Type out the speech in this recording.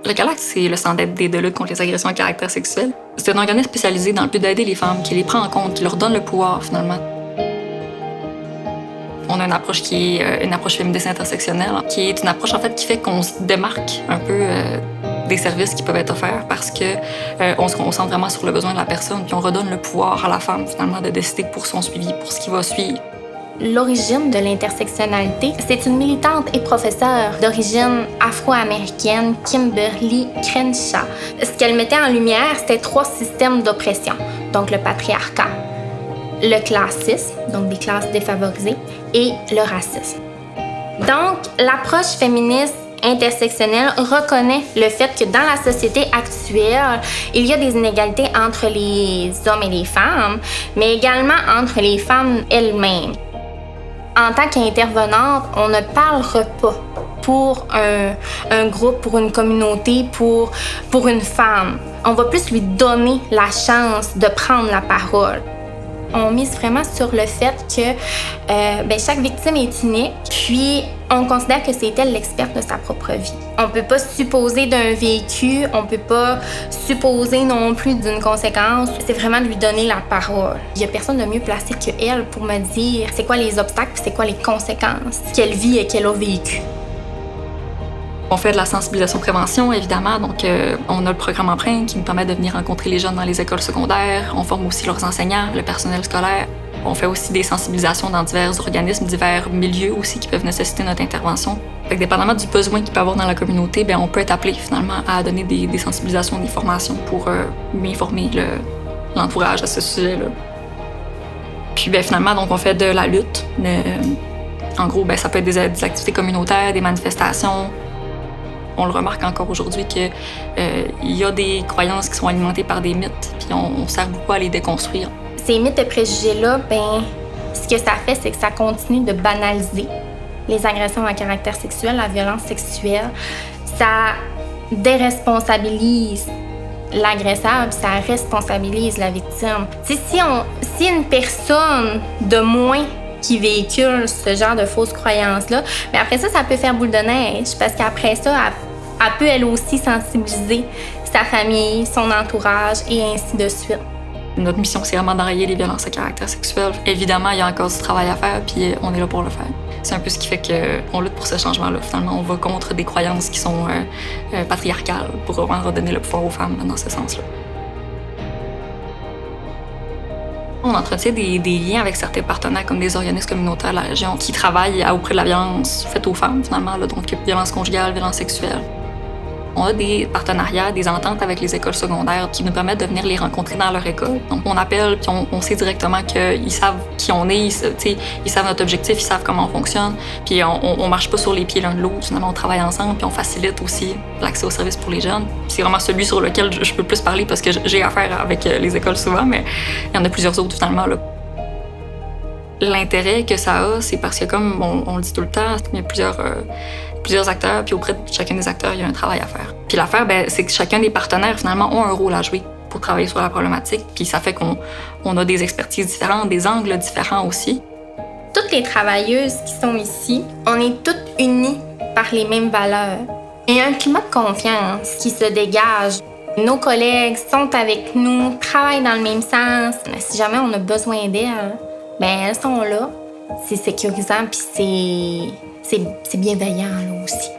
Le CALAC, c'est le Centre d'aide de lutte contre les agressions à caractère sexuel. C'est un organisme spécialisé dans le but d'aider les femmes, qui les prend en compte, qui leur donne le pouvoir, finalement. On a une approche qui est une approche féministe intersectionnelle, qui est une approche, en fait, qui fait qu'on se démarque un peu des services qui peuvent être offerts parce que on se concentre vraiment sur le besoin de la personne, puis on redonne le pouvoir à la femme, finalement, de décider pour son suivi, pour ce qui va suivre. L'origine de l'intersectionnalité, c'est une militante et professeure d'origine afro-américaine, Kimberly Crenshaw. Ce qu'elle mettait en lumière, c'était 3 systèmes d'oppression. Donc le patriarcat, le classisme, donc des classes défavorisées, et le racisme. Donc l'approche féministe intersectionnelle reconnaît le fait que dans la société actuelle, il y a des inégalités entre les hommes et les femmes, mais également entre les femmes elles-mêmes. En tant qu'intervenante, on ne parlera pas pour un groupe, pour une communauté, pour une femme. On va plus lui donner la chance de prendre la parole. On mise vraiment sur le fait que chaque victime est unique, puis on considère que c'est elle l'experte de sa propre vie. On peut pas supposer d'un vécu, on peut pas supposer non plus d'une conséquence. C'est vraiment de lui donner la parole. Il y a personne de mieux placé qu'elle pour me dire c'est quoi les obstacles, puis c'est quoi les conséquences qu'elle vit et qu'elle a vécu. On fait de la sensibilisation-prévention, évidemment. Donc, on a le programme Empreinte qui nous permet de venir rencontrer les jeunes dans les écoles secondaires. On forme aussi leurs enseignants, le personnel scolaire. On fait aussi des sensibilisations dans divers organismes, divers milieux aussi qui peuvent nécessiter notre intervention. Fait que, dépendamment du besoin qu'il peut y avoir dans la communauté, bien, on peut être appelé finalement à donner des sensibilisations, des formations pour mieux informer l'entourage à ce sujet-là. Puis, bien, finalement, donc, on fait de la lutte. En gros, bien, ça peut être des activités communautaires, des manifestations. On le remarque encore aujourd'hui qu'il y a des croyances qui sont alimentées par des mythes, puis on sert beaucoup à les déconstruire. Ces mythes et préjugés-là, ce que ça fait, c'est que ça continue de banaliser les agressions à caractère sexuel, la violence sexuelle. Ça déresponsabilise l'agresseur, puis ça responsabilise la victime. Si une personne de moins qui véhicule ce genre de fausses croyances-là, mais après ça peut faire boule de neige, parce qu'après ça, elle peut elle aussi sensibiliser sa famille, son entourage et ainsi de suite. Notre mission, c'est vraiment d'enrayer les violences à caractère sexuel. Évidemment, il y a encore du travail à faire, puis on est là pour le faire. C'est un peu ce qui fait qu'on lutte pour ce changement-là. Finalement, on va contre des croyances qui sont patriarcales pour vraiment redonner le pouvoir aux femmes dans ce sens-là. On entretient des liens avec certains partenaires comme des organismes communautaires de la région qui travaillent auprès de la violence faite aux femmes, finalement, là, donc violence conjugale, violence sexuelle. On a des partenariats, des ententes avec les écoles secondaires qui nous permettent de venir les rencontrer dans leur école. Donc, on appelle, puis on sait directement qu'ils savent qui on est, ils savent notre objectif, ils savent comment on fonctionne. Puis on marche pas sur les pieds l'un de l'autre. Finalement, on travaille ensemble, puis on facilite aussi l'accès aux services pour les jeunes. C'est vraiment celui sur lequel je peux plus parler parce que j'ai affaire avec les écoles souvent, mais il y en a plusieurs autres, finalement, là. L'intérêt que ça a, c'est parce que, comme on le dit tout le temps, il y a plusieurs acteurs, puis auprès de chacun des acteurs, il y a un travail à faire. Puis l'affaire, c'est que chacun des partenaires, finalement, ont un rôle à jouer pour travailler sur la problématique, puis ça fait qu'on a des expertises différentes, des angles différents aussi. Toutes les travailleuses qui sont ici, on est toutes unies par les mêmes valeurs. Il y a un climat de confiance qui se dégage. Nos collègues sont avec nous, travaillent dans le même sens. Si jamais on a besoin d'elles, elles sont là. C'est sécurisant, puis c'est bienveillant là aussi.